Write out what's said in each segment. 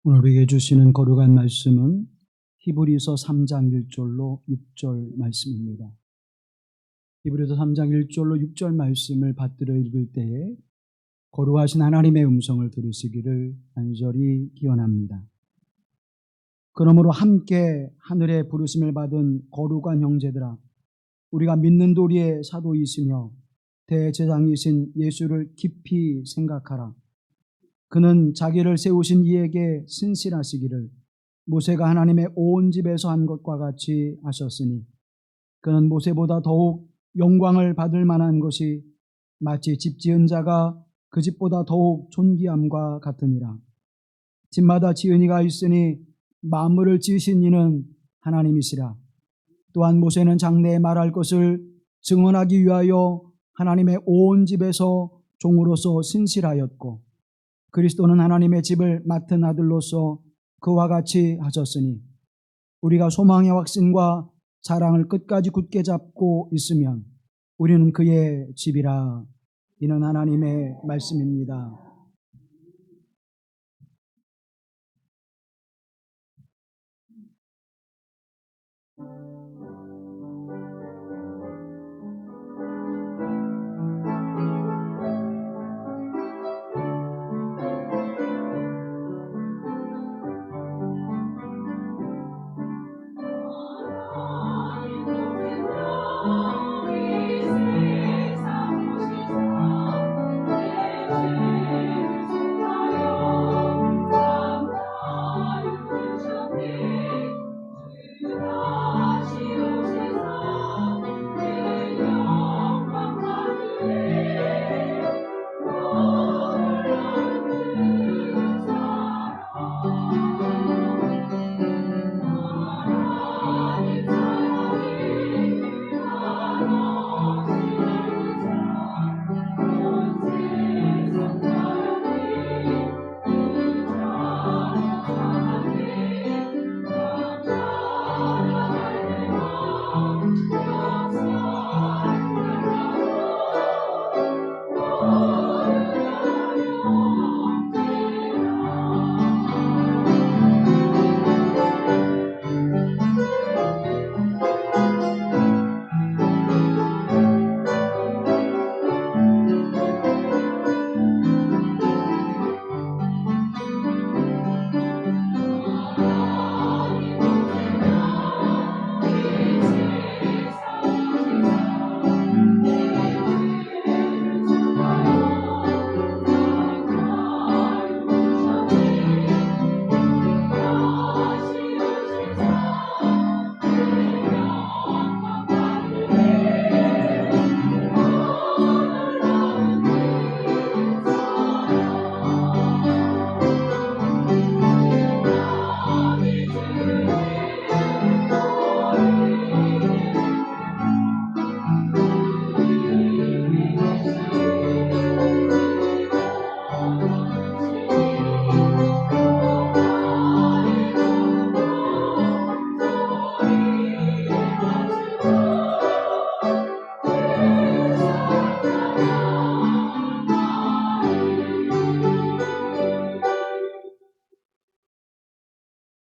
오늘 우리에게 주시는 거룩한 말씀은 히브리서 3장 1절로 6절 말씀입니다. 히브리서 3장 1절로 6절 말씀을 받들어 읽을 때에 거룩하신 하나님의 음성을 들으시기를 간절히 기원합니다. 그러므로 함께 하늘의 부르심을 받은 거룩한 형제들아, 우리가 믿는 도리의 사도이시며 대제장이신 예수를 깊이 생각하라. 그는 자기를 세우신 이에게 신실하시기를 모세가 하나님의 온 집에서 한 것과 같이 하셨으니, 그는 모세보다 더욱 영광을 받을 만한 것이 마치 집 지은 자가 그 집보다 더욱 존귀함과 같으니라. 집마다 지은 이가 있으니 만물을 지으신 이는 하나님이시라. 또한 모세는 장래에 말할 것을 증언하기 위하여 하나님의 온 집에서 종으로서 신실하였고, 그리스도는 하나님의 집을 맡은 아들로서 그와 같이 하셨으니, 우리가 소망의 확신과 사랑을 끝까지 굳게 잡고 있으면 우리는 그의 집이라. 이는 하나님의 말씀입니다.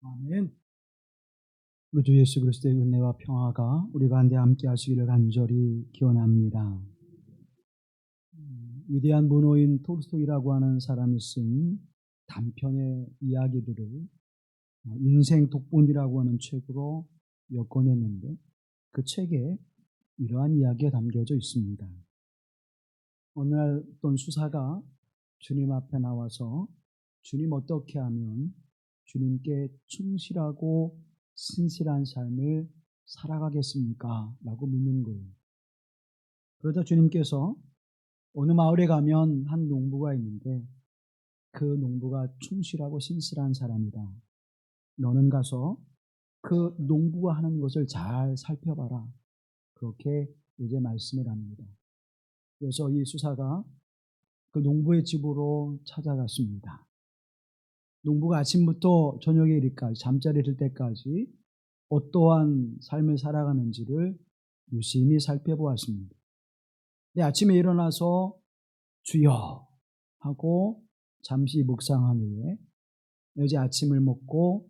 아멘. 우리 주 예수 그리스도의 은혜와 평화가 우리 가운데 함께 하시기를 간절히 기원합니다. 위대한 문호인 톨스토이라고 하는 사람이 쓴 단편의 이야기들을 인생 독본이라고 하는 책으로 엮어냈는데, 그 책에 이러한 이야기가 담겨져 있습니다. 어느 날 어떤 수사가 주님 앞에 나와서 주님 어떻게 하면 주님께 충실하고 신실한 삶을 살아가겠습니까? 라고 묻는 거예요. 그러자 주님께서 어느 마을에 가면 한 농부가 있는데 그 농부가 충실하고 신실한 사람이다. 너는 가서 그 농부가 하는 것을 잘 살펴봐라. 그렇게 이제 말씀을 합니다. 그래서 이 수사가 그 농부의 집으로 찾아갔습니다. 농부가 아침부터 저녁에 이르기까지, 잠자리 들 때까지 어떠한 삶을 살아가는지를 유심히 살펴보았습니다. 근데 아침에 일어나서 주여 하고 잠시 묵상한 후에 어제 아침을 먹고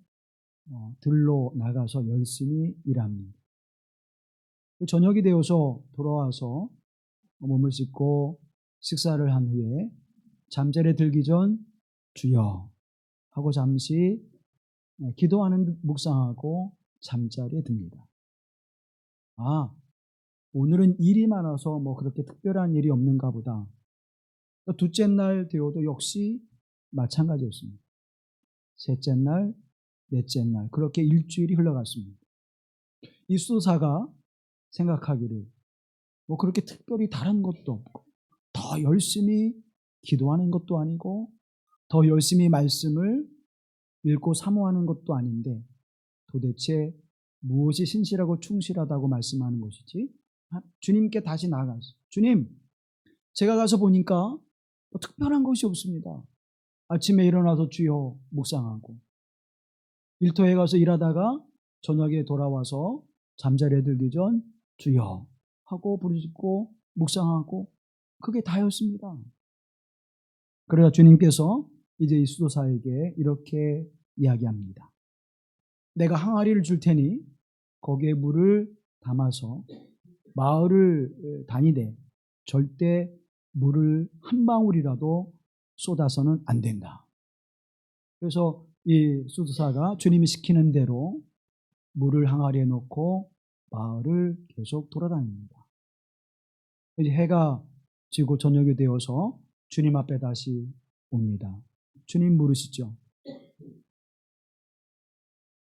들로 나가서 열심히 일합니다. 저녁이 되어서 돌아와서 몸을 씻고 식사를 한 후에 잠자리에 들기 전 주여 하고 잠시 기도하는 듯 묵상하고 잠자리에 듭니다. 오늘은 일이 많아서 그렇게 특별한 일이 없는가 보다. 둘째 날 되어도 역시 마찬가지였습니다. 셋째 날, 넷째 날 그렇게 일주일이 흘러갔습니다. 이 수도사가 생각하기를 그렇게 특별히 다른 것도 없고 더 열심히 기도하는 것도 아니고 더 열심히 말씀을 읽고 사모하는 것도 아닌데 도대체 무엇이 신실하고 충실하다고 말씀하는 것이지? 주님께 다시 나아가서 주님, 제가 가서 보니까 특별한 것이 없습니다. 아침에 일어나서 주여 묵상하고 일터에 가서 일하다가 저녁에 돌아와서 잠자리에 들기 전 주여 하고 부르짖고 묵상하고 그게 다였습니다. 그러자 주님께서 이제 이 수도사에게 이렇게 이야기합니다. 내가 항아리를 줄 테니 거기에 물을 담아서 마을을 다니되 절대 물을 한 방울이라도 쏟아서는 안 된다. 그래서 이 수도사가 주님이 시키는 대로 물을 항아리에 넣고 마을을 계속 돌아다닙니다. 이제 해가 지고 저녁이 되어서 주님 앞에 다시 옵니다. 주님 물으시죠.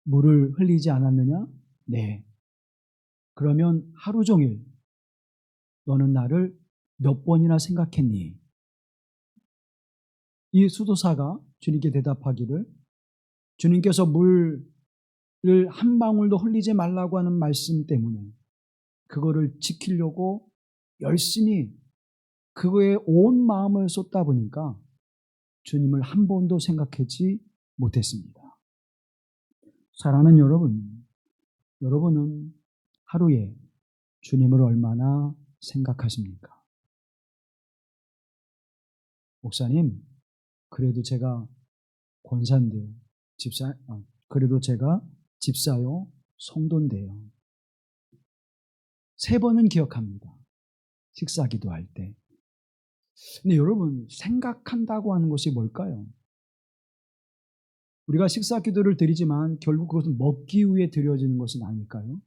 물을 흘리지 않았느냐? 네. 그러면 하루 종일 너는 나를 몇 번이나 생각했니? 이 수도사가 주님께 대답하기를 주님께서 물을 한 방울도 흘리지 말라고 하는 말씀 때문에 그거를 지키려고 열심히 그거에 온 마음을 쏟다 보니까 주님을 한 번도 생각하지 못했습니다. 사랑하는 여러분, 여러분은 하루에 주님을 얼마나 생각하십니까? 목사님, 그래도 제가 권사인데요. 그래도 제가 집사요, 성도인데요. 3번은 기억합니다. 식사 기도할 때. 근데 여러분, 생각한다고 하는 것이 뭘까요? 우리가 식사 기도를 드리지만 결국 그것은 먹기 위해 드려지는 것은 아닐까요?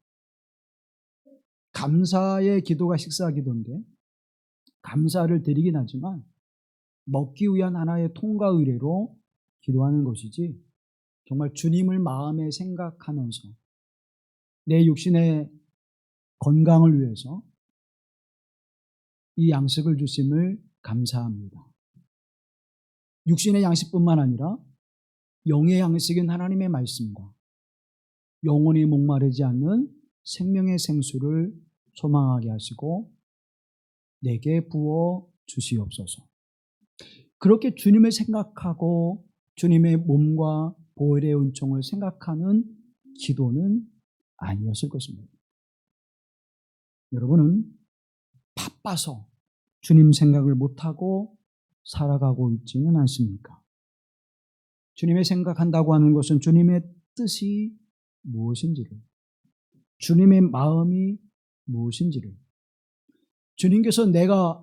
감사의 기도가 식사 기도인데 감사를 드리긴 하지만 먹기 위한 하나의 통과 의례로 기도하는 것이지 정말 주님을 마음에 생각하면서 내 육신의 건강을 위해서 이 양식을 주심을 감사합니다. 육신의 양식뿐만 아니라 영의 양식인 하나님의 말씀과 영원히 목마르지 않는 생명의 생수를 소망하게 하시고 내게 부어 주시옵소서. 그렇게 주님을 생각하고 주님의 몸과 보혈의 은총을 생각하는 기도는 아니었을 것입니다. 여러분은 바빠서 주님 생각을 못하고 살아가고 있지는 않습니까? 주님의 생각한다고 하는 것은 주님의 뜻이 무엇인지를, 주님의 마음이 무엇인지를, 주님께서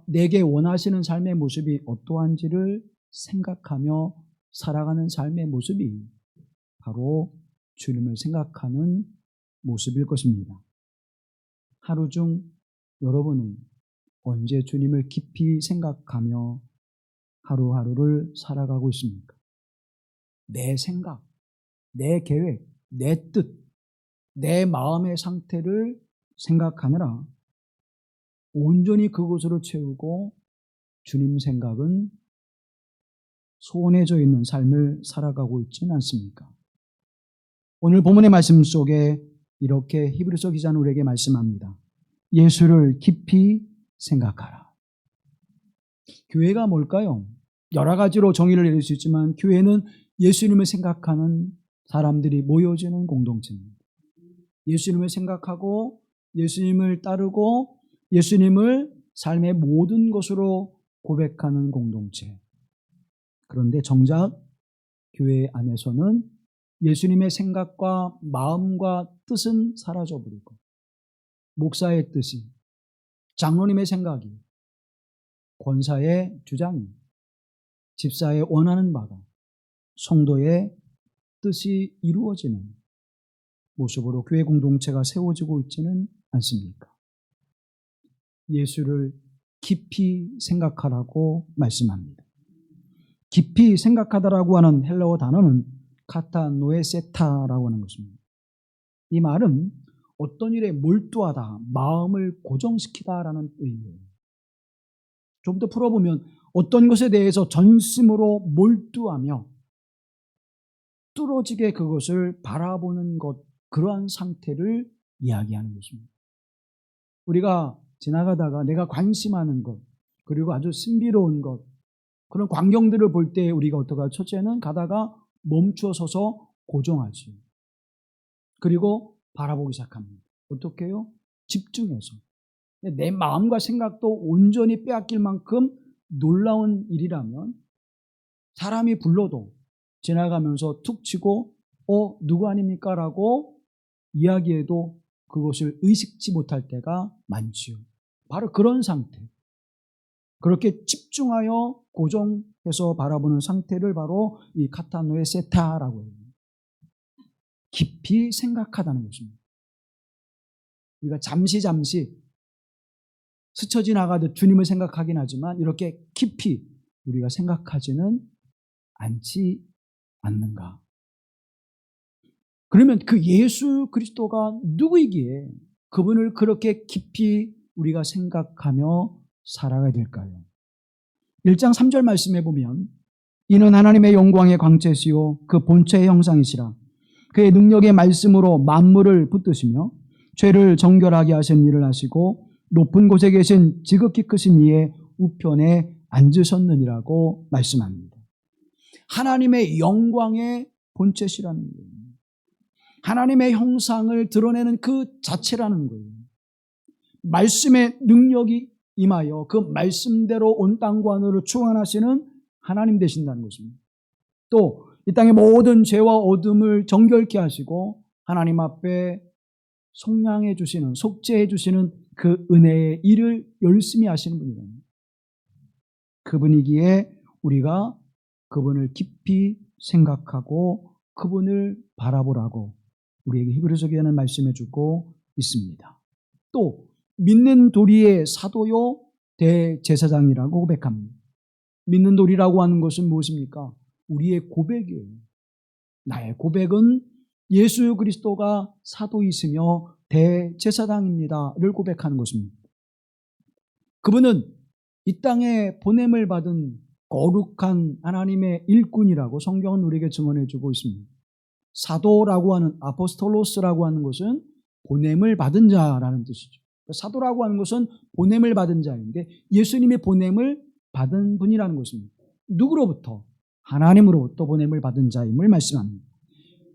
내게 원하시는 삶의 모습이 어떠한지를 생각하며 살아가는 삶의 모습이 바로 주님을 생각하는 모습일 것입니다. 하루 중 여러분은 언제 주님을 깊이 생각하며 하루하루를 살아가고 있습니까? 내 생각, 내 계획, 내 뜻, 내 마음의 상태를 생각하느라 온전히 그것으로 채우고 주님 생각은 소원해져 있는 삶을 살아가고 있지는 않습니까? 오늘 본문의 말씀 속에 이렇게 히브리서 기자는 우리에게 말씀합니다. 예수를 깊이 생각하라. 교회가 뭘까요? 여러 가지로 정의를 내릴 수 있지만 교회는 예수님을 생각하는 사람들이 모여지는 공동체입니다. 예수님을 생각하고 예수님을 따르고 예수님을 삶의 모든 것으로 고백하는 공동체. 그런데 정작 교회 안에서는 예수님의 생각과 마음과 뜻은 사라져버리고 목사의 뜻이, 장로님의 생각이, 권사의 주장이, 집사의 원하는 바가 성도의 뜻이 이루어지는 모습으로 교회 공동체가 세워지고 있지는 않습니까? 예수를 깊이 생각하라고 말씀합니다. 깊이 생각하다라고 하는 헬라어 단어는 카타노에세타라고 하는 것입니다. 이 말은 어떤 일에 몰두하다, 마음을 고정시키다라는 의미예요. 좀 더 풀어보면 어떤 것에 대해서 전심으로 몰두하며 뚫어지게 그것을 바라보는 것, 그러한 상태를 이야기하는 것입니다. 우리가 지나가다가 내가 관심하는 것, 그리고 아주 신비로운 것, 그런 광경들을 볼 때 우리가 어떻게 하죠? 첫째는 가다가 멈추어 서서 고정하지. 그리고 바라보기 시작합니다. 어떻게 해요? 집중해서. 내 마음과 생각도 온전히 빼앗길 만큼 놀라운 일이라면 사람이 불러도 지나가면서 툭 치고 누구 아닙니까? 라고 이야기해도 그것을 의식지 못할 때가 많지요. 바로 그런 상태. 그렇게 집중하여 고정해서 바라보는 상태를 바로 이 카타노의 세타라고 해요. 깊이 생각하다는 것입니다. 우리가 잠시 스쳐 지나가듯 주님을 생각하긴 하지만 이렇게 깊이 우리가 생각하지는 않지 않는가. 그러면 그 예수 그리스도가 누구이기에 그분을 그렇게 깊이 우리가 생각하며 살아가야 될까요? 1장 3절 말씀에 보면 이는 하나님의 영광의 광채시요 그 본체의 형상이시라 그의 능력의 말씀으로 만물을 붙드시며 죄를 정결하게 하신 일을 하시고 높은 곳에 계신 지극히 크신 이의 우편에 앉으셨느니라고 말씀합니다. 하나님의 영광의 본체시라는 거예요. 하나님의 형상을 드러내는 그 자체라는 거예요. 말씀의 능력이 임하여 그 말씀대로 온 땅과 하늘을 주관하시는 하나님 되신다는 것입니다. 또 이 땅의 모든 죄와 어둠을 정결케 하시고 하나님 앞에 속량해 주시는, 속죄해 주시는 그 은혜의 일을 열심히 하시는 분이다. 그분이기에 우리가 그분을 깊이 생각하고 그분을 바라보라고 우리에게 히브리서 교회는 말씀해 주고 있습니다. 또 믿는 도리의 사도요 대제사장이라고 고백합니다. 믿는 도리라고 하는 것은 무엇입니까? 우리의 고백이에요. 나의 고백은 예수 그리스도가 사도이시며 대제사장입니다를 고백하는 것입니다. 그분은 이 땅에 보냄을 받은 거룩한 하나님의 일꾼이라고 성경은 우리에게 증언해 주고 있습니다. 사도라고 하는 아포스톨로스라고 하는 것은 보냄을 받은 자라는 뜻이죠. 사도라고 하는 것은 보냄을 받은 자인데 예수님의 보냄을 받은 분이라는 것입니다. 누구로부터? 하나님으로부터 보냄을 받은 자임을 말씀합니다.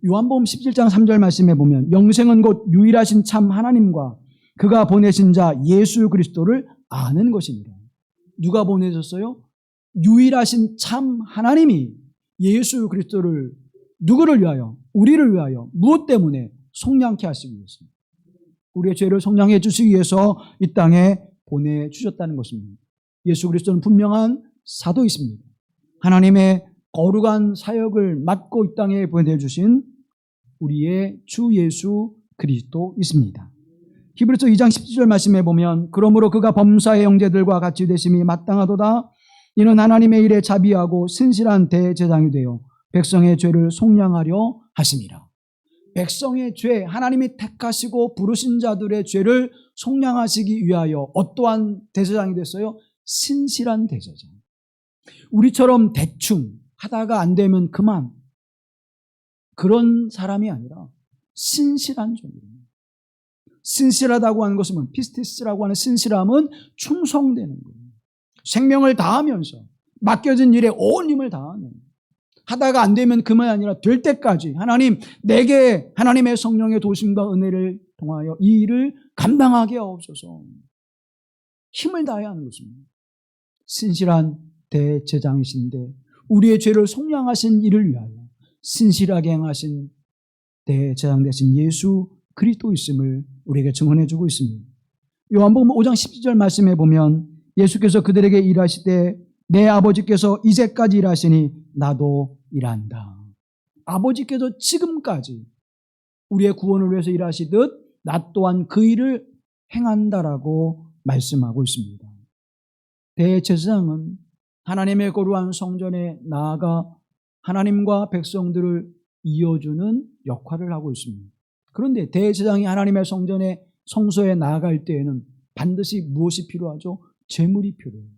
요한복음 17장 3절 말씀에 보면 영생은 곧 유일하신 참 하나님과 그가 보내신 자 예수 그리스도를 아는 것입니다. 누가 보내셨어요? 유일하신 참 하나님이 예수 그리스도를 누구를 위하여? 우리를 위하여 무엇 때문에? 속량케 하시기 위해서. 우리의 죄를 속량해 주시기 위해서 이 땅에 보내주셨다는 것입니다. 예수 그리스도는 분명한 사도이십니다. 하나님의 거룩한 사역을 맡고 이 땅에 보내주신 우리의 주 예수 그리스도이십니다. 히브리서 2장 17절 말씀에 보면 그러므로 그가 범사의 형제들과 같이 되심이 마땅하도다. 이는 하나님의 일에 자비하고 신실한 대제사장이 되어 백성의 죄를 속량하려 하심이라. 백성의 죄, 하나님이 택하시고 부르신 자들의 죄를 속량하시기 위하여 어떠한 대제사장이 됐어요? 신실한 대제사장. 우리처럼 대충 하다가 안 되면 그만, 그런 사람이 아니라 신실한 종이에요. 신실하다고 하는 것은 피스티스라고 하는 신실함은 충성되는 거예요. 생명을 다하면서 맡겨진 일에 온 힘을 다하는, 하다가 안 되면 그만이 아니라 될 때까지 하나님 내게 하나님의 성령의 도심과 은혜를 통하여 이 일을 감당하게 하옵소서, 힘을 다해야 하는 것입니다. 신실한 대제사장이신데 우리의 죄를 속량하신 일을 위하여 신실하게 행하신 대제사장 되신 예수 그리스도 있음을 우리에게 증언해 주고 있습니다. 요한복음 5장 17절 말씀에 보면 예수께서 그들에게 일하시되 내 아버지께서 이제까지 일하시니 나도 일한다. 아버지께서 지금까지 우리의 구원을 위해서 일하시듯 나 또한 그 일을 행한다라고 말씀하고 있습니다. 대제사장은 하나님의 거룩한 성전에 나아가 하나님과 백성들을 이어주는 역할을 하고 있습니다. 그런데 대제사장이 하나님의 성소에 나아갈 때에는 반드시 무엇이 필요하죠? 제물이 필요해요.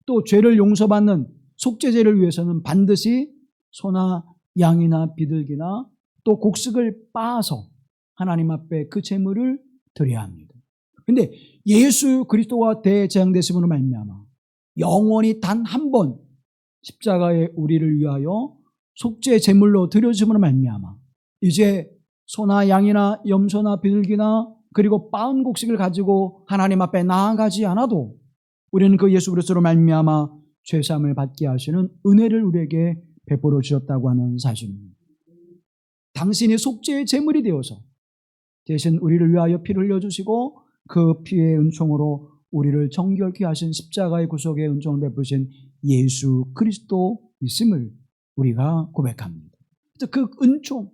또 죄를 용서받는 속죄제를 위해서는 반드시 소나 양이나 비둘기나 또 곡식을 빻아서 하나님 앞에 그 제물을 드려야 합니다. 그런데 예수 그리스도가 대제사장 되심으로 말미암아 영원히 단 한 번 십자가에 우리를 위하여 속죄 제물로 드려짐으로 말미암아 이제 소나 양이나 염소나 비둘기나 그리고 빻은 곡식을 가지고 하나님 앞에 나아가지 않아도 우리는 그 예수 그리스도로 말미암아 죄사함을 받게 하시는 은혜를 우리에게 베풀어 주셨다고 하는 사실입니다. 당신이 속죄의 제물이 되어서 대신 우리를 위하여 피를 흘려주시고 그 피의 은총으로 우리를 정결케 하신 십자가의 구속의 은총을 베푸신 예수 그리스도 있음을 우리가 고백합니다. 그 은총,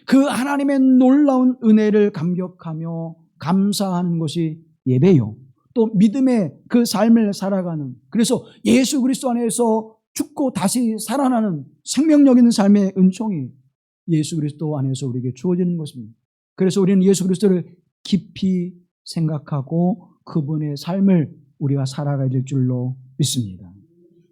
그 하나님의 놀라운 은혜를 감격하며 감사하는 것이 예배요. 또 믿음의 그 삶을 살아가는, 그래서 예수 그리스도 안에서 죽고 다시 살아나는 생명력 있는 삶의 은총이 예수 그리스도 안에서 우리에게 주어지는 것입니다. 그래서 우리는 예수 그리스도를 깊이 생각하고 그분의 삶을 우리가 살아가야 될 줄로 믿습니다.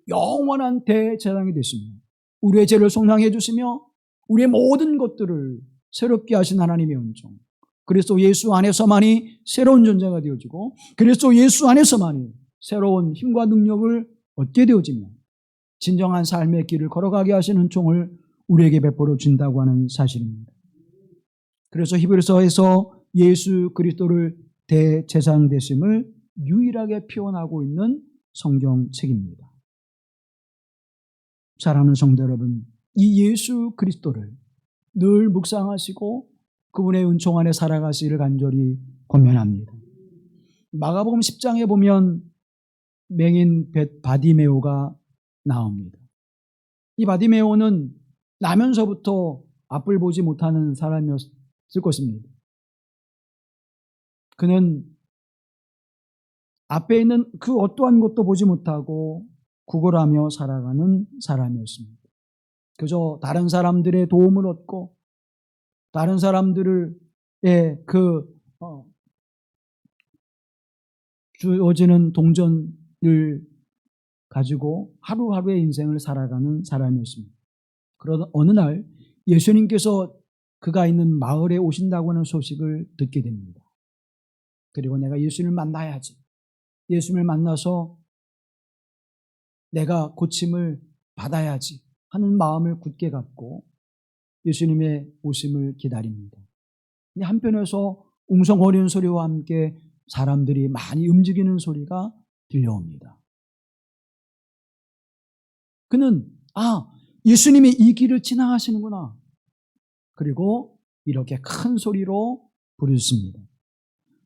영원한 대제사장이 되시며 우리의 죄를 속량해 주시며 우리의 모든 것들을 새롭게 하신 하나님의 은총, 그리스도 예수 안에서만이 새로운 존재가 되어지고 그리스도 예수 안에서만이 새로운 힘과 능력을 얻게 되어지며 진정한 삶의 길을 걸어가게 하신 은총을 우리에게 베풀어 준다고 하는 사실입니다. 그래서 히브리서에서 예수 그리스도를 대제사장 되심을 유일하게 표현하고 있는 성경책입니다. 사랑하는 성도 여러분, 이 예수 그리스도를 늘 묵상하시고 그분의 은총 안에 살아가시기를 간절히 권면합니다. 마가복음 10장에 보면 맹인 바디메오가 나옵니다. 이 바디메오는 나면서부터 앞을 보지 못하는 사람이었을 것입니다. 그는 앞에 있는 그 어떠한 것도 보지 못하고 구걸하며 살아가는 사람이었습니다. 그저 다른 사람들의 도움을 얻고 다른 사람들의 주어지는 동전을 가지고 하루하루의 인생을 살아가는 사람이었습니다. 그러던 어느 날 예수님께서 그가 있는 마을에 오신다고 하는 소식을 듣게 됩니다. 그리고 내가 예수님을 만나야지. 예수님을 만나서 내가 고침을 받아야지 하는 마음을 굳게 갖고 예수님의 오심을 기다립니다. 한편에서 웅성거리는 소리와 함께 사람들이 많이 움직이는 소리가 들려옵니다. 그는 예수님이 이 길을 지나가시는구나. 그리고 이렇게 큰 소리로 부르짖습니다.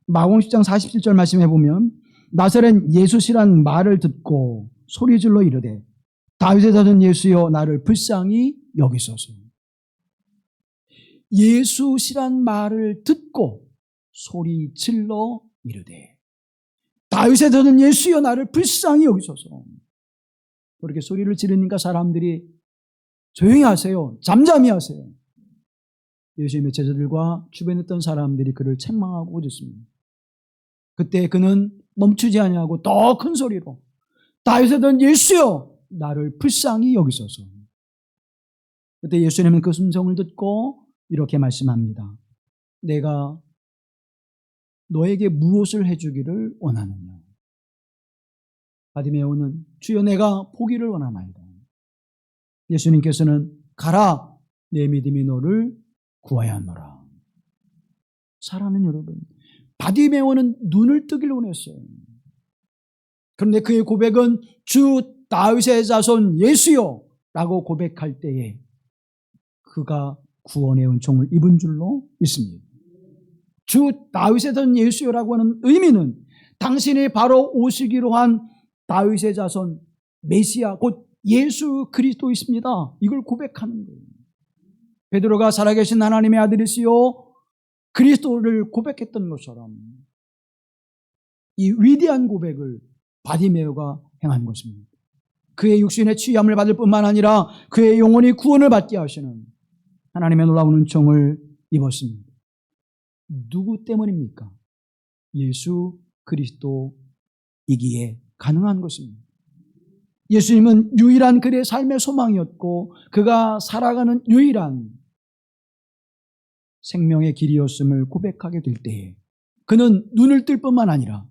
마가복음 10장 47절 말씀해 보면 나사렛 예수시란 말을 듣고 소리질러 이르되 다윗의 자손 예수여 나를 불쌍히 여기소서. 예수시란 말을 듣고 소리질러 이르되 다윗의 자손 예수여 나를 불쌍히 여기소서. 그렇게 소리를 지르니까 사람들이 조용히 하세요, 잠잠히 하세요. 예수님의 제자들과 주변에 있던 사람들이 그를 책망하고 웃었습니다. 그때 그는 멈추지 아니하고 더 큰 소리로 다윗의 자손 예수여 나를 불쌍히 여기소서. 그때 예수님은 그 음성을 듣고 이렇게 말씀합니다. 내가 너에게 무엇을 해주기를 원하느냐? 바디메오는 주여 내가 보기를 원하나이다. 예수님께서는 가라 내 믿음이 너를 구하였노라. 사랑하는 여러분, 바디메오는 눈을 뜨길 원했어요. 그런데 그의 고백은 주 다윗의 자손 예수요 라고 고백할 때에 그가 구원의 은총을 입은 줄로 믿습니다. 주 다윗의 전 예수여라고 하는 의미는 당신이 바로 오시기로 한 다윗의 자손 메시아 곧 예수 그리스도이십니다. 이걸 고백하는 거예요. 베드로가 살아계신 하나님의 아들이시요 그리스도를 고백했던 것처럼 이 위대한 고백을 바디메오가 행한 것입니다. 그의 육신의 취함을 받을 뿐만 아니라 그의 영혼이 구원을 받게 하시는 하나님의 놀라운 은총을 입었습니다. 누구 때문입니까? 예수 그리스도이기에 가능한 것입니다. 예수님은 유일한 그의 삶의 소망이었고 그가 살아가는 유일한 생명의 길이었음을 고백하게 될 때에 그는 눈을 뜰 뿐만 아니라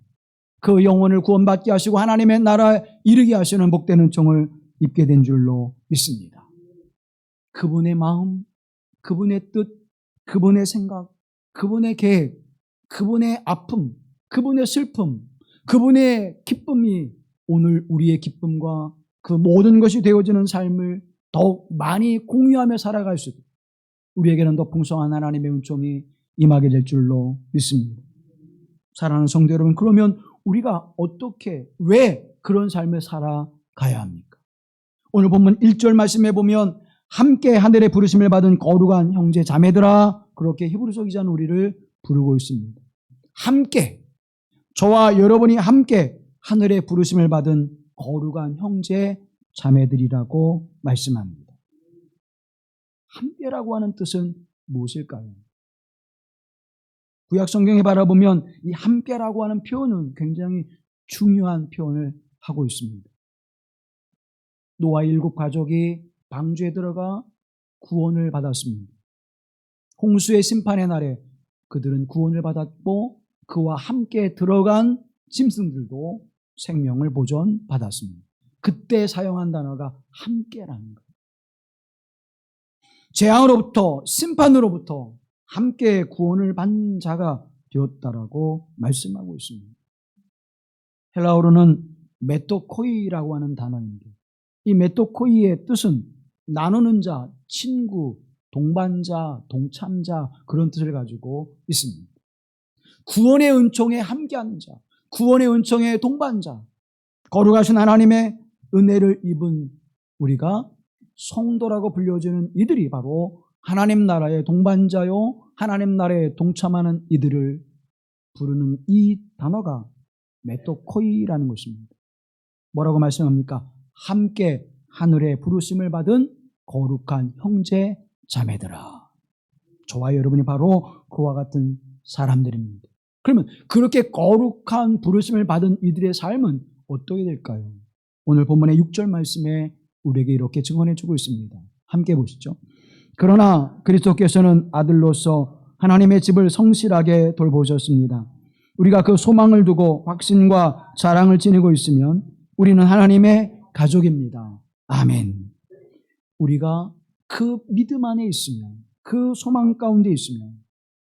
그 영혼을 구원받게 하시고 하나님의 나라에 이르게 하시는 복된 은총을 입게 된 줄로 믿습니다. 그분의 마음, 그분의 뜻, 그분의 생각, 그분의 계획, 그분의 아픔, 그분의 슬픔, 그분의 기쁨이 오늘 우리의 기쁨과 그 모든 것이 되어지는 삶을 더욱 많이 공유하며 살아갈 수 있도록 우리에게는 더 풍성한 하나님의 은총이 임하게 될 줄로 믿습니다. 사랑하는 성도 여러분, 그러면 우리가 어떻게, 왜 그런 삶을 살아가야 합니까? 오늘 본문 1절 말씀에 보면 함께 하늘의 부르심을 받은 거룩한 형제 자매들아, 그렇게 히브리서 기자는 우리를 부르고 있습니다. 함께, 저와 여러분이 함께 하늘의 부르심을 받은 거룩한 형제 자매들이라고 말씀합니다. 함께라고 하는 뜻은 무엇일까요? 구약 성경에 바라보면 이 함께라고 하는 표현은 굉장히 중요한 표현을 하고 있습니다. 노아 7 가족이 방주에 들어가 구원을 받았습니다. 홍수의 심판의 날에 그들은 구원을 받았고 그와 함께 들어간 짐승들도 생명을 보존받았습니다. 그때 사용한 단어가 함께라는 거예요. 재앙으로부터 심판으로부터 함께 구원을 받는 자가 되었다라고 말씀하고 있습니다. 헬라어로는 메토코이라고 하는 단어입니다. 이 메토코이의 뜻은 나누는 자, 친구, 동반자, 동참자 그런 뜻을 가지고 있습니다. 구원의 은총에 함께하는 자, 구원의 은총의 동반자, 거룩하신 하나님의 은혜를 입은 우리가 성도라고 불려지는 이들이 바로 하나님 나라의 동반자요, 하나님 나라에 동참하는 이들을 부르는 이 단어가 메토코이라는 것입니다. 뭐라고 말씀합니까? 함께 하늘의 부르심을 받은 거룩한 형제 자매들아. 저와 여러분이 바로 그와 같은 사람들입니다. 그러면 그렇게 거룩한 부르심을 받은 이들의 삶은 어떻게 될까요? 오늘 본문의 6절 말씀에 우리에게 이렇게 증언해 주고 있습니다. 함께 보시죠. 그러나 그리스도께서는 아들로서 하나님의 집을 성실하게 돌보셨습니다. 우리가 그 소망을 두고 확신과 자랑을 지니고 있으면 우리는 하나님의 가족입니다. 아멘. 우리가 그 믿음 안에 있으면, 그 소망 가운데 있으면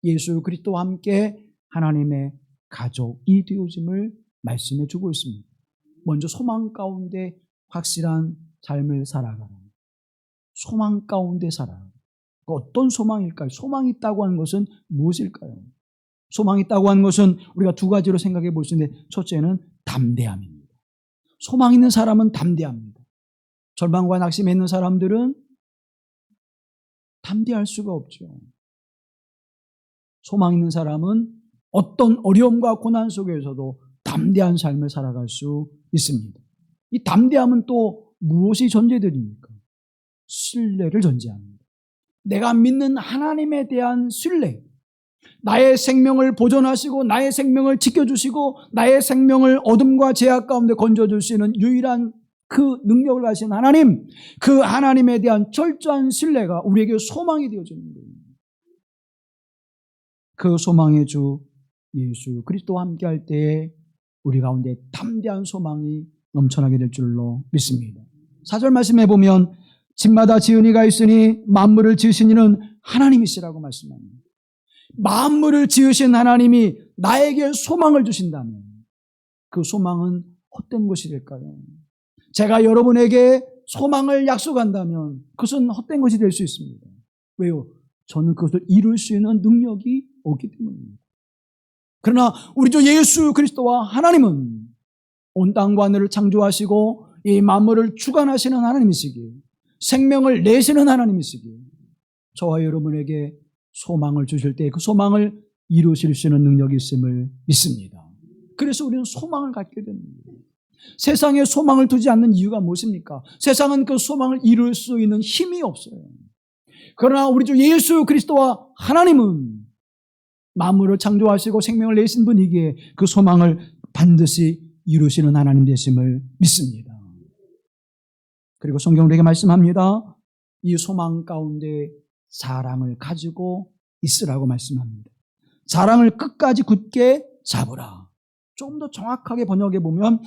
예수 그리스도와 함께 하나님의 가족이 되어짐을 말씀해 주고 있습니다. 먼저 소망 가운데 확실한 삶을 살아가라. 소망 가운데 살아라. 어떤 소망일까요? 소망이 있다고 하는 것은 무엇일까요? 소망이 있다고 하는 것은 우리가 두 가지로 생각해 볼 수 있는데, 첫째는 담대함입니다. 소망 있는 사람은 담대합니다. 절망과 낙심에 있는 사람들은 담대할 수가 없죠. 소망 있는 사람은 어떤 어려움과 고난 속에서도 담대한 삶을 살아갈 수 있습니다. 이 담대함은 또 무엇이 전제됩니까? 신뢰를 전제합니다. 내가 믿는 하나님에 대한 신뢰, 나의 생명을 보존하시고 나의 생명을 지켜주시고 나의 생명을 어둠과 죄악 가운데 건져줄 수 있는 유일한 그 능력을 가진 하나님, 그 하나님에 대한 철저한 신뢰가 우리에게 소망이 되어지는 거예요. 그 소망의 주 예수 그리스도와 함께할 때에 우리 가운데 담대한 소망이 넘쳐나게 될 줄로 믿습니다. 4절 말씀해 보면 집마다 지은 이가 있으니 만물을 지으신 이는 하나님이시라고 말씀합니다. 만물을 지으신 하나님이 나에게 소망을 주신다면 그 소망은 헛된 것이 될까요? 제가 여러분에게 소망을 약속한다면 그것은 헛된 것이 될 수 있습니다. 왜요? 저는 그것을 이룰 수 있는 능력이 없기 때문입니다. 그러나 우리 주 예수 그리스도와 하나님은 온 땅과 하늘을 창조하시고 이 만물을 주관하시는 하나님이시기에, 생명을 내시는 하나님이시기에 저와 여러분에게 소망을 주실 때 그 소망을 이루실 수 있는 능력이 있음을 믿습니다. 그래서 우리는 소망을 갖게 됩니다. 세상에 소망을 두지 않는 이유가 무엇입니까? 세상은 그 소망을 이룰 수 있는 힘이 없어요. 그러나 우리 주 예수 그리스도와 하나님은 만물을 창조하시고 생명을 내신 분이기에 그 소망을 반드시 이루시는 하나님 되심을 믿습니다. 그리고 성경은 우리에게 말씀합니다. 이 소망 가운데 사랑을 가지고 있으라고 말씀합니다. 사랑을 끝까지 굳게 잡으라. 좀 더 정확하게 번역해 보면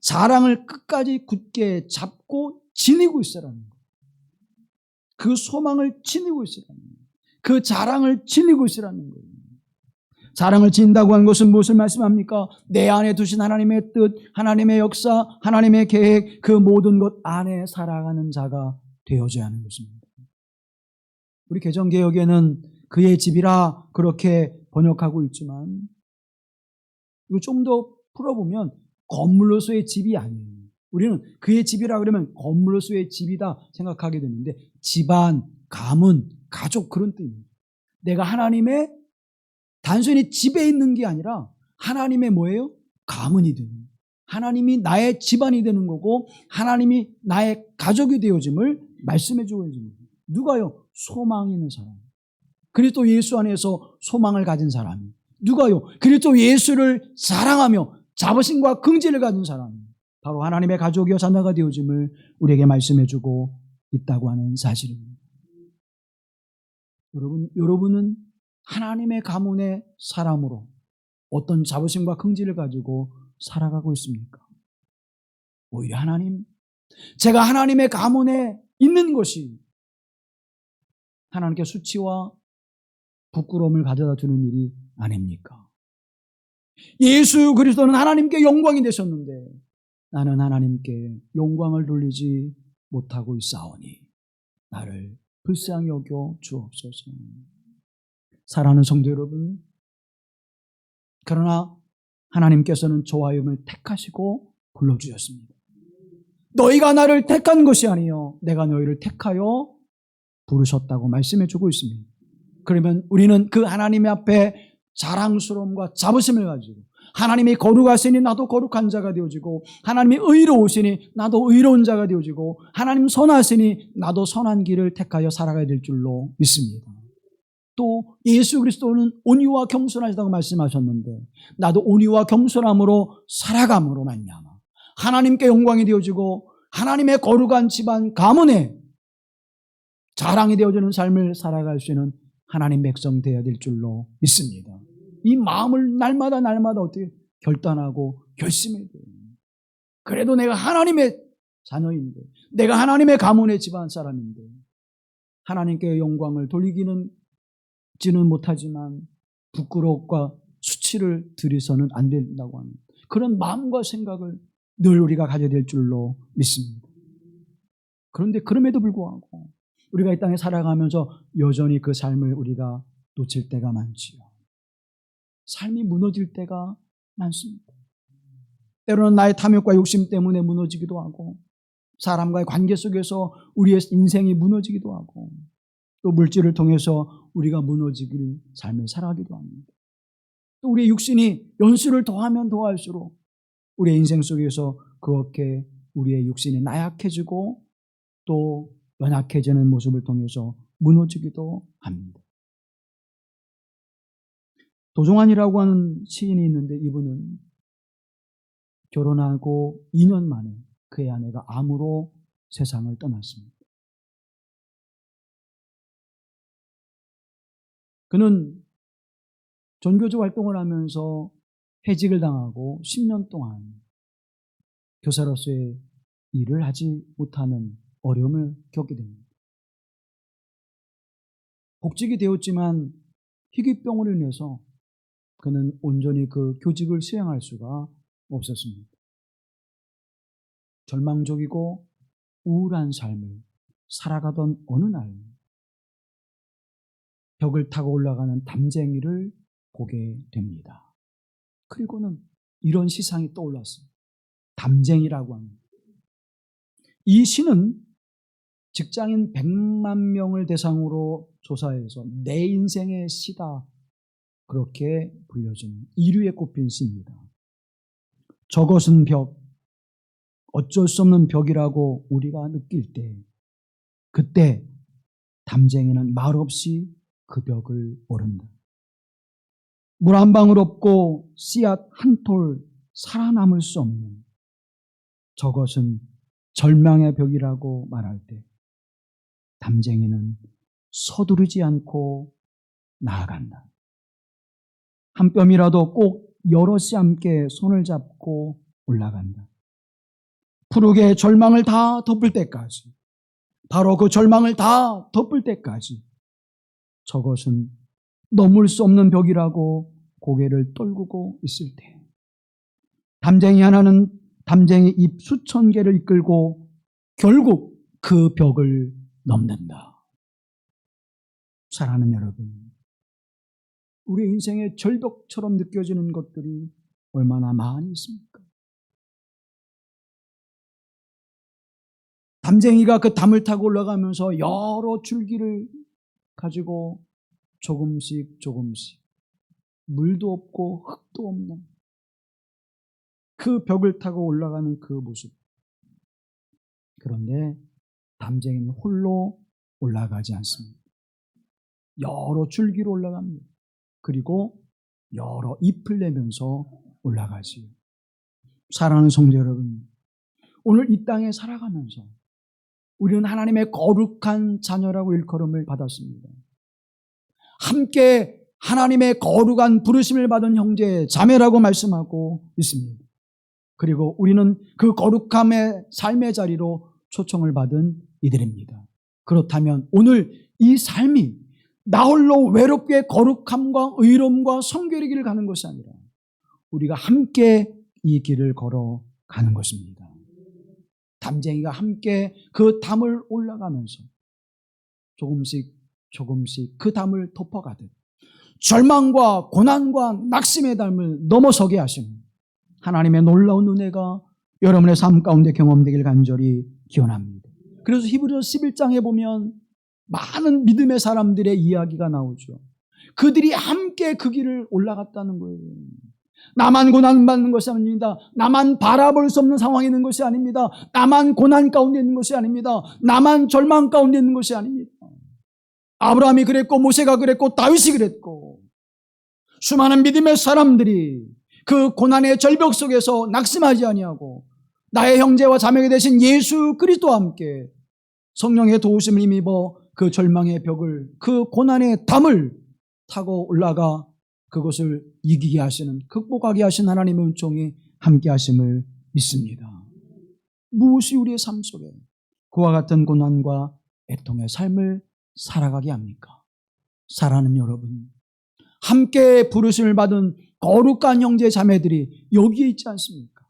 사랑을 끝까지 굳게 잡고 지니고 있으라는 거예요. 그 소망을 지니고 있으라는 거예요. 그 자랑을 지니고 있으라는 거예요. 사랑을 지닌다고 하는 것은 무엇을 말씀합니까? 내 안에 두신 하나님의 뜻, 하나님의 역사, 하나님의 계획, 그 모든 것 안에 살아가는 자가 되어져야 하는 것입니다. 우리 개정개혁에는 그의 집이라 그렇게 번역하고 있지만 이거 좀 더 풀어보면 건물로서의 집이 아니에요. 우리는 그의 집이라 그러면 건물로서의 집이다 생각하게 되는데 집안, 가문, 가족 그런 뜻입니다. 내가 하나님의 단순히 집에 있는 게 아니라 하나님의 뭐예요? 가문이 되는 거예요. 하나님이 나의 집안이 되는 거고 하나님이 나의 가족이 되어짐을 말씀해 주고 있는 거예요. 누가요? 소망이 있는 사람. 그리스도 예수 안에서 소망을 가진 사람이. 누가요? 그리스도 예수를 사랑하며 자부심과 긍지를 가진 사람이. 바로 하나님의 가족이요 자녀가 되어짐을 우리에게 말씀해 주고 있다고 하는 사실입니다. 여러분은 하나님의 가문의 사람으로 어떤 자부심과 긍지를 가지고 살아가고 있습니까? 오히려 하나님, 제가 하나님의 가문에 있는 것이 하나님께 수치와 부끄러움을 가져다 주는 일이 아닙니까? 예수 그리스도는 하나님께 영광이 되셨는데 나는 하나님께 영광을 돌리지 못하고 있사오니 나를 불쌍히 여겨 주옵소서. 사랑하는 성도 여러분, 그러나 하나님께서는 저와 여러분을 택하시고 불러주셨습니다. 너희가 나를 택한 것이 아니요 내가 너희를 택하여 부르셨다고 말씀해 주고 있습니다. 그러면 우리는 그 하나님 앞에 자랑스러움과 자부심을 가지고 하나님이 거룩하시니 나도 거룩한 자가 되어지고 하나님이 의로우시니 나도 의로운 자가 되어지고 하나님 선하시니 나도 선한 길을 택하여 살아가야 될 줄로 믿습니다. 또 예수 그리스도는 온유와 겸손하시다고 말씀하셨는데 나도 온유와 겸손함으로 살아감으로 말미암아 하나님께 영광이 되어지고 하나님의 거룩한 집안 가문에 자랑이 되어지는 삶을 살아갈 수 있는 하나님 백성 되어야 될 줄로 믿습니다. 이 마음을 날마다 어떻게 결단하고 결심해야 돼요. 그래도 내가 하나님의 자녀인데 내가 하나님의 가문의 집안 사람인데 하나님께 영광을 돌리지는 못하지만 부끄러움과 수치를 들여서는 안 된다고 하는 그런 마음과 생각을 늘 우리가 가져야 될 줄로 믿습니다. 그런데 그럼에도 불구하고 우리가 이 땅에 살아가면서 여전히 그 삶을 우리가 놓칠 때가 많지요. 삶이 무너질 때가 많습니다. 때로는 나의 탐욕과 욕심 때문에 무너지기도 하고 사람과의 관계 속에서 우리의 인생이 무너지기도 하고 또 물질을 통해서 우리가 무너지길 삶을 살아가기도 합니다. 또 우리의 육신이 연수를 더하면 더할수록 우리의 인생 속에서 그렇게 우리의 육신이 나약해지고 또 연약해지는 모습을 통해서 무너지기도 합니다. 도종환이라고 하는 시인이 있는데 이분은 결혼하고 2년 만에 그의 아내가 암으로 세상을 떠났습니다. 그는 전교조 활동을 하면서 해직을 당하고 10년 동안 교사로서의 일을 하지 못하는 어려움을 겪게 됩니다. 복직이 되었지만 희귀병으로 인해서 그는 온전히 그 교직을 수행할 수가 없었습니다. 절망적이고 우울한 삶을 살아가던 어느 날 벽을 타고 올라가는 담쟁이를 보게 됩니다. 그리고는 이런 시상이 떠올랐습니다. 담쟁이라고 합니다. 이 시는 직장인 100만 명을 대상으로 조사해서 내 인생의 시다, 그렇게 불려지는 1위에 꼽힌 시입니다. 저것은 벽, 어쩔 수 없는 벽이라고 우리가 느낄 때, 그때 담쟁이는 말없이 그 벽을 오른다. 물 한 방울 없고 씨앗 한 톨 살아남을 수 없는, 저것은 절망의 벽이라고 말할 때 담쟁이는 서두르지 않고 나아간다. 한 뼘이라도 꼭 여럿이 함께 손을 잡고 올라간다. 푸르게 절망을 다 덮을 때까지, 바로 그 절망을 다 덮을 때까지 저것은 넘을 수 없는 벽이라고 고개를 떨구고 있을 때, 담쟁이 하나는 담쟁이 잎 수천 개를 이끌고 결국 그 벽을 넘는다. 사랑하는 여러분, 우리 인생의 절벽처럼 느껴지는 것들이 얼마나 많이 있습니까? 담쟁이가 그 담을 타고 올라가면서 여러 줄기를 가지고 조금씩 물도 없고 흙도 없는 그 벽을 타고 올라가는 그 모습. 그런데 담쟁이는 홀로 올라가지 않습니다. 여러 줄기로 올라갑니다. 그리고 여러 잎을 내면서 올라가지요. 사랑하는 성도 여러분, 오늘 이 땅에 살아가면서 우리는 하나님의 거룩한 자녀라고 일컬음을 받았습니다. 함께 하나님의 거룩한 부르심을 받은 형제, 자매라고 말씀하고 있습니다. 그리고 우리는 그 거룩함의 삶의 자리로 초청을 받은 이들입니다. 그렇다면 오늘 이 삶이 나 홀로 외롭게 거룩함과 의로움과 성결의 길을 가는 것이 아니라 우리가 함께 이 길을 걸어가는 것입니다. 담쟁이가 함께 그 담을 올라가면서 조금씩 그 담을 덮어가듯 절망과 고난과 낙심의 담을 넘어서게 하시는 하나님의 놀라운 은혜가 여러분의 삶 가운데 경험되길 간절히 기원합니다. 그래서 히브리서 11장에 보면 많은 믿음의 사람들의 이야기가 나오죠. 그들이 함께 그 길을 올라갔다는 거예요. 나만 고난받는 것이 아닙니다. 나만 바라볼 수 없는 상황에 있는 것이 아닙니다. 나만 고난 가운데 있는 것이 아닙니다. 나만 절망 가운데 있는 것이 아닙니다. 아브라함이 그랬고 모세가 그랬고 다윗이 그랬고 수많은 믿음의 사람들이 그 고난의 절벽 속에서 낙심하지 아니하고 나의 형제와 자매가 되신 예수 그리스도와 함께 성령의 도우심을 힘입어 그 절망의 벽을, 그 고난의 담을 타고 올라가 그것을 이기게 하시는, 극복하게 하신 하나님의 은총이 함께 하심을 믿습니다. 무엇이 우리의 삶 속에 그와 같은 고난과 애통의 삶을 살아가게 합니까? 사랑하는 여러분, 함께 부르심을 받은 거룩한 형제 자매들이 여기에 있지 않습니까?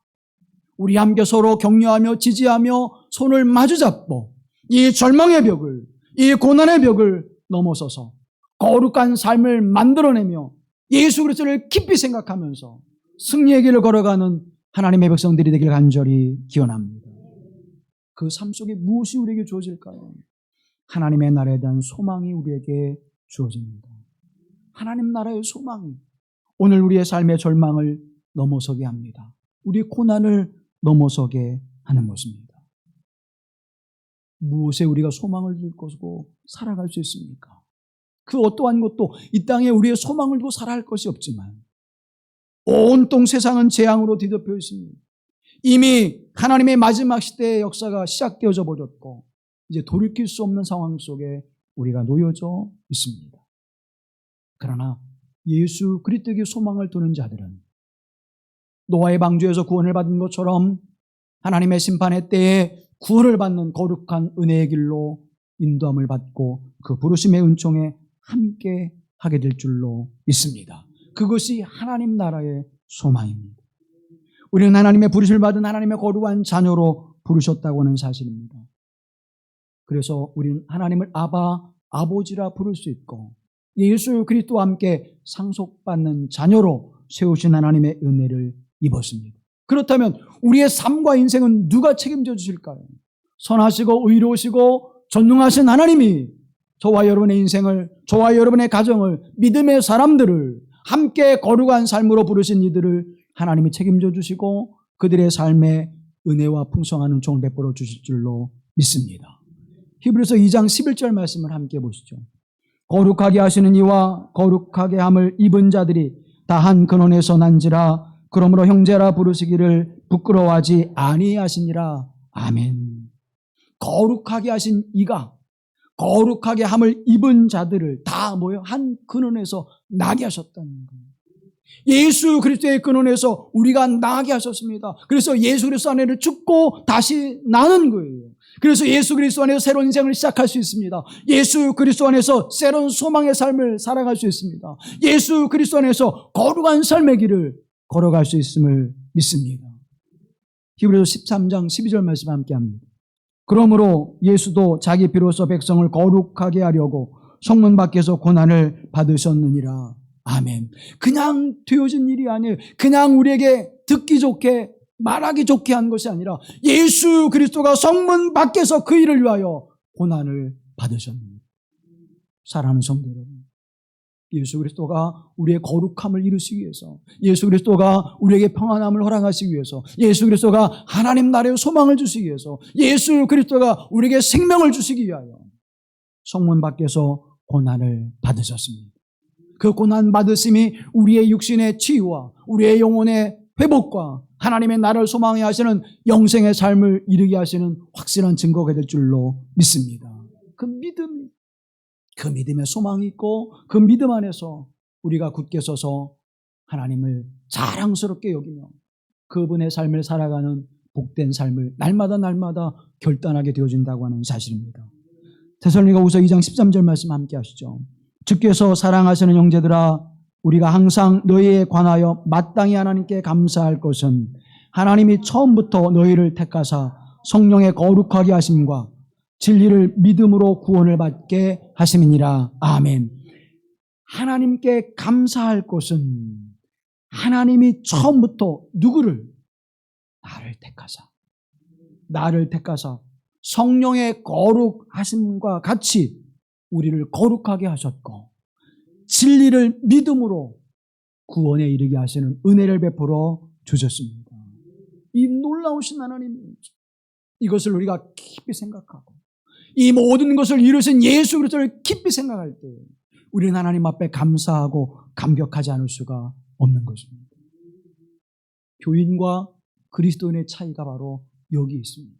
우리 함께 서로 격려하며 지지하며 손을 마주잡고 이 절망의 벽을, 이 고난의 벽을 넘어서서 거룩한 삶을 만들어내며 예수 그리스도를 깊이 생각하면서 승리의 길을 걸어가는 하나님의 백성들이 되길 간절히 기원합니다. 그 삶 속에 무엇이 우리에게 주어질까요? 하나님의 나라에 대한 소망이 우리에게 주어집니다. 하나님 나라의 소망이 오늘 우리의 삶의 절망을 넘어서게 합니다. 우리의 고난을 넘어서게 하는 것입니다. 무엇에 우리가 소망을 두고 살아갈 수 있습니까? 그 어떠한 것도 이 땅에 우리의 소망을 두고 살아갈 것이 없지만 온통 세상은 재앙으로 뒤덮여 있습니다. 이미 하나님의 마지막 시대의 역사가 시작되어져 버렸고 이제 돌이킬 수 없는 상황 속에 우리가 놓여져 있습니다. 그러나 예수 그리스도에게 소망을 두는 자들은 노아의 방주에서 구원을 받은 것처럼 하나님의 심판의 때에 구원을 받는 거룩한 은혜의 길로 인도함을 받고 그 부르심의 은총에 함께 하게 될 줄로 믿습니다. 그것이 하나님 나라의 소망입니다. 우리는 하나님의 부르심을 받은 하나님의 거룩한 자녀로 부르셨다고 하는 사실입니다. 그래서 우리는 하나님을 아바, 아버지라 부를 수 있고 예수 그리스도와 함께 상속받는 자녀로 세우신 하나님의 은혜를 입었습니다. 그렇다면 우리의 삶과 인생은 누가 책임져 주실까요? 선하시고 의로우시고 전능하신 하나님이 저와 여러분의 인생을, 저와 여러분의 가정을, 믿음의 사람들을 함께 거룩한 삶으로 부르신 이들을 하나님이 책임져 주시고 그들의 삶에 은혜와 풍성한 은총을 베풀어 주실 줄로 믿습니다. 히브리서 2장 11절 말씀을 함께 보시죠. 거룩하게 하시는 이와 거룩하게 함을 입은 자들이 다 한 근원에서 난지라. 그러므로 형제라 부르시기를 부끄러워하지 아니하시니라. 아멘. 거룩하게 하신 이가 거룩하게 함을 입은 자들을 다 모여 한 근원에서 나게 하셨다는 거예요. 예수 그리스도의 근원에서 우리가 나게 하셨습니다. 그래서 예수 그리스도 안에를 죽고 다시 나는 거예요. 그래서 예수 그리스도 안에서 새로운 인생을 시작할 수 있습니다. 예수 그리스도 안에서 새로운 소망의 삶을 살아갈 수 있습니다. 예수 그리스도 안에서 거룩한 삶의 길을 걸어갈 수 있음을 믿습니다. 히브리서 13장 12절 말씀 함께 합니다. 그러므로 예수도 자기 피로써 백성을 거룩하게 하려고 성문 밖에서 고난을 받으셨느니라. 아멘. 그냥 되어진 일이 아니에요. 그냥 우리에게 듣기 좋게 말하기 좋게 한 것이 아니라 예수 그리스도가 성문 밖에서 그 일을 위하여 고난을 받으셨습니다. 사랑하는 성도 여러분, 예수 그리스도가 우리의 거룩함을 이루시기 위해서, 예수 그리스도가 우리에게 평안함을 허락하시기 위해서, 예수 그리스도가 하나님 나라의 소망을 주시기 위해서, 예수 그리스도가 우리에게 생명을 주시기 위하여 성문 밖에서 고난을 받으셨습니다. 그 고난 받으심이 우리의 육신의 치유와 우리의 영혼의 회복과 하나님의 나라를 소망해 하시는 영생의 삶을 이루게 하시는 확실한 증거가 될 줄로 믿습니다. 그 믿음의 소망이 있고 그 믿음 안에서 우리가 굳게 서서 하나님을 자랑스럽게 여기며 그분의 삶을 살아가는 복된 삶을 날마다 결단하게 되어진다고 하는 사실입니다. 데살로니가후서 2장 13절 말씀 함께 하시죠. 주께서 사랑하시는 형제들아, 우리가 항상 너희에 관하여 마땅히 하나님께 감사할 것은 하나님이 처음부터 너희를 택하사 성령의 거룩하게 하심과 진리를 믿음으로 구원을 받게 하심이니라. 아멘. 하나님께 감사할 것은 하나님이 처음부터 누구를? 나를 택하사 성령의 거룩하심과 같이 우리를 거룩하게 하셨고 진리를 믿음으로 구원에 이르게 하시는 은혜를 베풀어 주셨습니다. 이 놀라우신 하나님, 이것을 우리가 깊이 생각하고 이 모든 것을 이루신 예수 그리스도를 깊이 생각할 때 우리는 하나님 앞에 감사하고 감격하지 않을 수가 없는 것입니다. 교인과 그리스도인의 차이가 바로 여기 있습니다.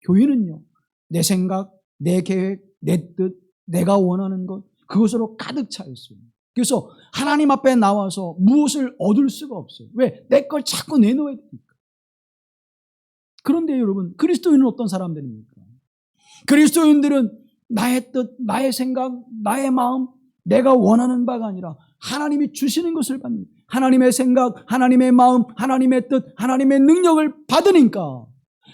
교인은요, 내 생각, 내 계획, 내 뜻, 내가 원하는 것, 그것으로 가득 차 있어요. 그래서 하나님 앞에 나와서 무엇을 얻을 수가 없어요. 왜? 내 걸 자꾸 내놓아야 되니까. 그런데 여러분, 그리스도인은 어떤 사람들입니까? 그리스도인들은 나의 뜻, 나의 생각, 나의 마음, 내가 원하는 바가 아니라 하나님이 주시는 것을 받는, 하나님의 생각, 하나님의 마음, 하나님의 뜻, 하나님의 능력을 받으니까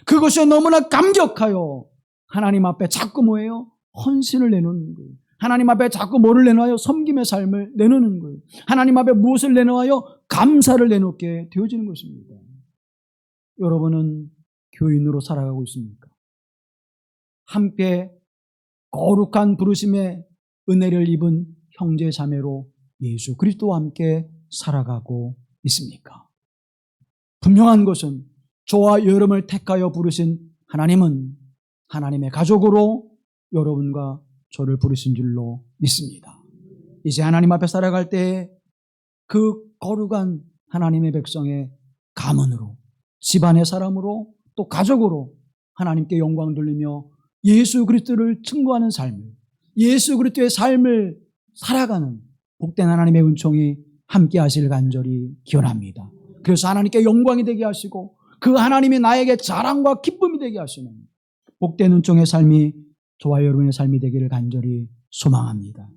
그것에 너무나 감격하여 하나님 앞에 자꾸 뭐예요? 헌신을 내놓는 거예요. 하나님 앞에 자꾸 뭐를 내놓아요? 섬김의 삶을 내놓는 거예요. 하나님 앞에 무엇을 내놓아요? 감사를 내놓게 되어지는 것입니다. 여러분은 교인으로 살아가고 있습니까? 함께 거룩한 부르심의 은혜를 입은 형제 자매로 예수 그리스도와 함께 살아가고 있습니까? 분명한 것은 저와 여러분을 택하여 부르신 하나님은 하나님의 가족으로 여러분과 저를 부르신 줄로 믿습니다. 이제 하나님 앞에 살아갈 때 그 거룩한 하나님의 백성의 가문으로, 집안의 사람으로, 또 가족으로 하나님께 영광 돌리며 예수 그리스도를 증거하는 삶을, 예수 그리스도의 삶을 살아가는 복된 하나님의 은총이 함께 하실 간절히 기원합니다. 그래서 하나님께 영광이 되게 하시고 그 하나님이 나에게 자랑과 기쁨이 되게 하시는 복된 은총의 삶이 저와 여러분의 삶이 되기를 간절히 소망합니다.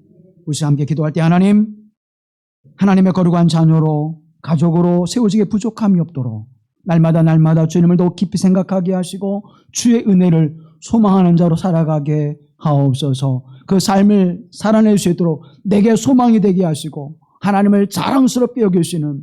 우리 함께 기도할 때 하나님의 거룩한 자녀로 가족으로 세워지게 부족함이 없도록 날마다 주님을 더 깊이 생각하게 하시고 주의 은혜를 소망하는 자로 살아가게 하옵소서. 그 삶을 살아낼 수 있도록 내게 소망이 되게 하시고 하나님을 자랑스럽게 여기시는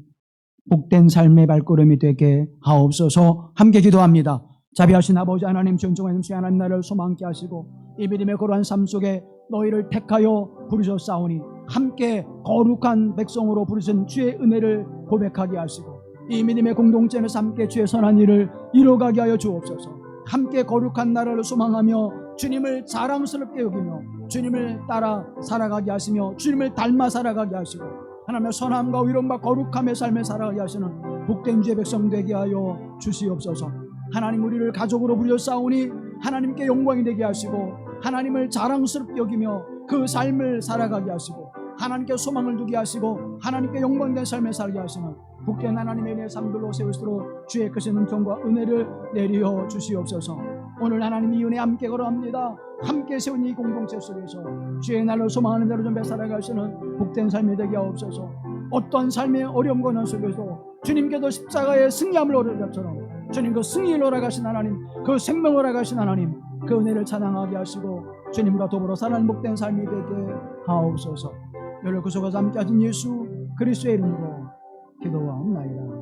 복된 삶의 발걸음이 되게 하옵소서. 함께 기도합니다. 자비하신 아버지 하나님, 존중하는 하나님 나라를 소망케 하시고 이 믿음의 거룩한 삶 속에 너희를 택하여 부르셨사오니 함께 거룩한 백성으로 부르신 주의 은혜를 고백하게 하시고 이 믿음의 공동체에서 함께 주의 선한 일을 이루어가게 하여 주옵소서. 함께 거룩한 나라를 소망하며 주님을 자랑스럽게 여기며 주님을 따라 살아가게 하시며 주님을 닮아 살아가게 하시고 하나님의 선함과 의로움과 거룩함의 삶을 살아가게 하시는 복된 주의 백성 되게 하여 주시옵소서. 하나님, 우리를 가족으로 부르셨사오니 하나님께 영광이 되게 하시고 하나님을 자랑스럽게 여기며 그 삶을 살아가게 하시고 하나님께 소망을 두게 하시고 하나님께 영광된 삶을 살게 하시는 복된 하나님의 내 삶들로 세울수록 주의 크신 은총과 은혜를 내려 주시옵소서. 오늘 하나님 이 은혜 함께 걸어갑니다. 함께 세운 이 공동체 속에서 주의 날을 소망하는 대로 좀 살아가시는 복된 삶이 되게 하옵소서. 어떠한 삶의 어려움 고난 속에서 주님께도 십자가의 승리함을 얻은 것처럼 주님 그 승리를 얻어가신 하나님, 그 생명을 얻어가신 하나님, 그 은혜를 찬양하게 하시고 주님과 더불어 살아가는 복된 삶이 되게 하옵소서. 여러 그 속에서 함께 하신 예수 그리스도의 이름으로 기도하옵나이다.